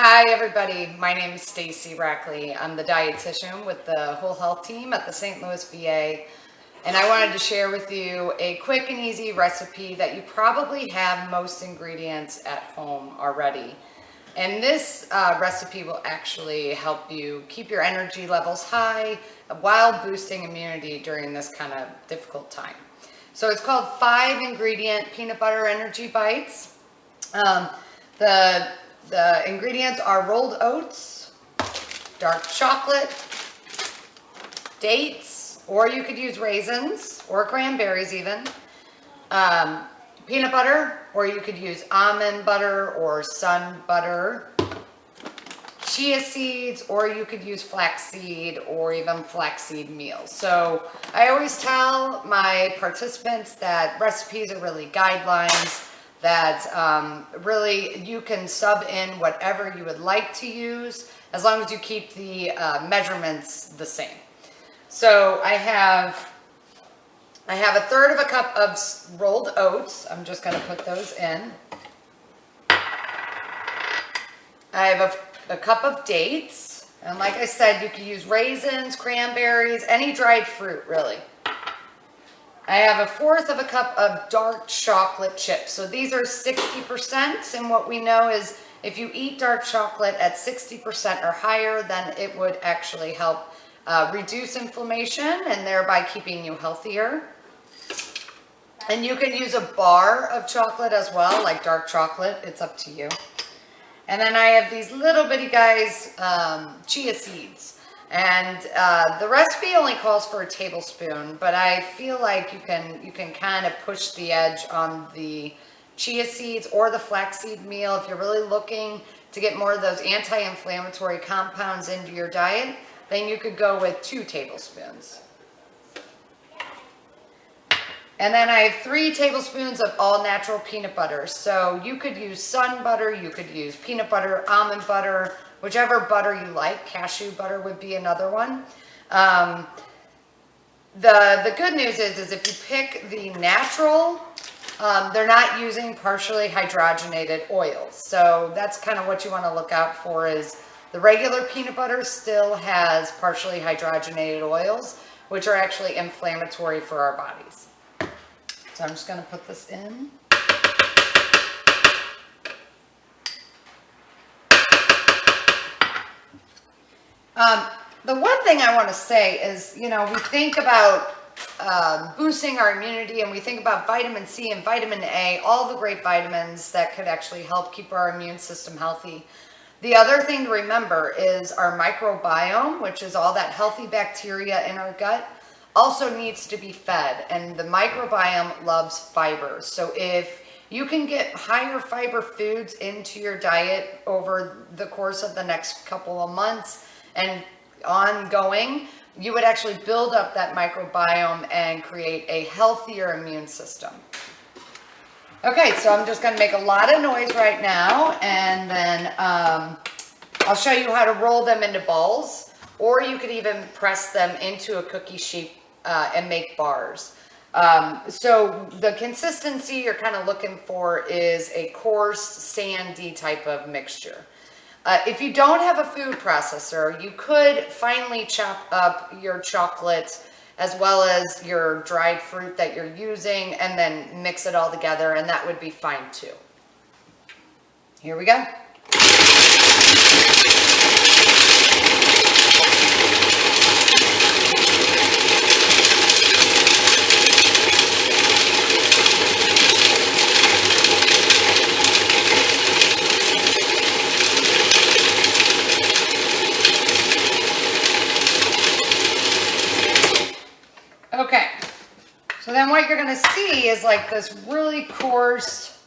Hi everybody, my name is Stacy Rackley. I'm the dietitian with the Whole Health team at the St. Louis VA, and I wanted to share with you a quick and easy recipe that you probably have most ingredients at home already. And this recipe will actually help you keep your energy levels high while boosting immunity during this kind of difficult time. So it's called 5-ingredient peanut butter energy bites. The ingredients are rolled oats, dark chocolate, dates, or you could use raisins or cranberries even, peanut butter, or you could use almond butter or sun butter, chia seeds, or you could use flaxseed or even flaxseed meal. So I always tell my participants that recipes are really guidelines, that really you can sub in whatever you would like to use as long as you keep the measurements the same. So I have a 1/3 of a cup of rolled oats. I'm just going to put those in. I have a cup of dates, and like I said, you can use raisins, cranberries, any dried fruit really. I have a 1/4 of a cup of dark chocolate chips. So these are 60%, and what we know is if you eat dark chocolate at 60% or higher, then it would actually help reduce inflammation and thereby keeping you healthier. And you can use a bar of chocolate as well, like dark chocolate. It's up to you. And then I have these little bitty guys, chia seeds. And the recipe only calls for a tablespoon, but I feel like you can kind of push the edge on the chia seeds or the flaxseed meal if you're really looking to get more of those anti-inflammatory compounds into your diet. Then you could go with 2 tablespoons. And then I have 3 tablespoons of all natural peanut butter. So you could use sun butter, you could use peanut butter, almond butter, whichever butter you like. Cashew butter would be another one. The good news is if you pick the natural, they're not using partially hydrogenated oils. So that's kind of what you want to look out for, is the regular peanut butter still has partially hydrogenated oils, which are actually inflammatory for our bodies. So I'm just going to put this in. The one thing I want to say is, we think about boosting our immunity, and we think about vitamin C and vitamin A, all the great vitamins that could actually help keep our immune system healthy. The other thing to remember is our microbiome, which is all that healthy bacteria in our gut, also needs to be fed, and the microbiome loves fiber. So if you can get higher fiber foods into your diet over the course of the next couple of months and ongoing, you would actually build up that microbiome and create a healthier immune system. Okay, so I'm just going to make a lot of noise right now, and then I'll show you how to roll them into balls, or you could even press them into a cookie sheet and make bars. So the consistency you're kind of looking for is a coarse, sandy type of mixture. If you don't have a food processor, you could finely chop up your chocolate as well as your dried fruit that you're using and then mix it all together, and that would be fine too. Here we go. Okay, so then what you're going to see is like this really coarse,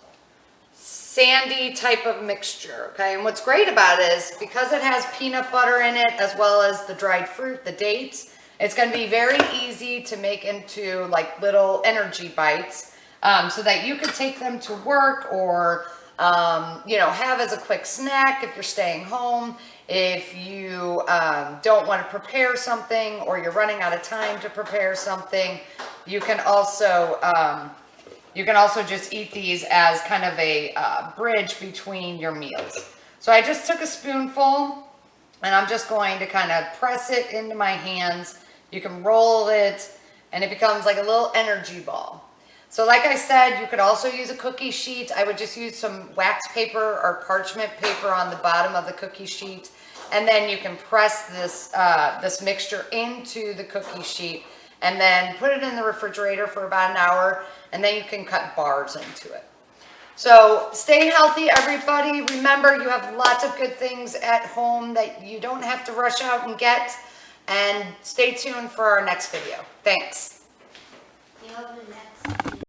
sandy type of mixture, okay? And what's great about it is because it has peanut butter in it as well as the dried fruit, the dates, it's going to be very easy to make into like little energy bites, so that you could take them to work or have as a quick snack if you're staying home. If you don't want to prepare something, or you're running out of time to prepare something, you can also just eat these as kind of a bridge between your meals. So I just took a spoonful and I'm just going to kind of press it into my hands. You can roll it and it becomes like a little energy ball. So like I said, you could also use a cookie sheet. I would just use some wax paper or parchment paper on the bottom of the cookie sheet. And then you can press this, this mixture into the cookie sheet and then put it in the refrigerator for about an hour, and then you can cut bars into it. So stay healthy, everybody. Remember, you have lots of good things at home that you don't have to rush out and get. And stay tuned for our next video. Thanks. You have the next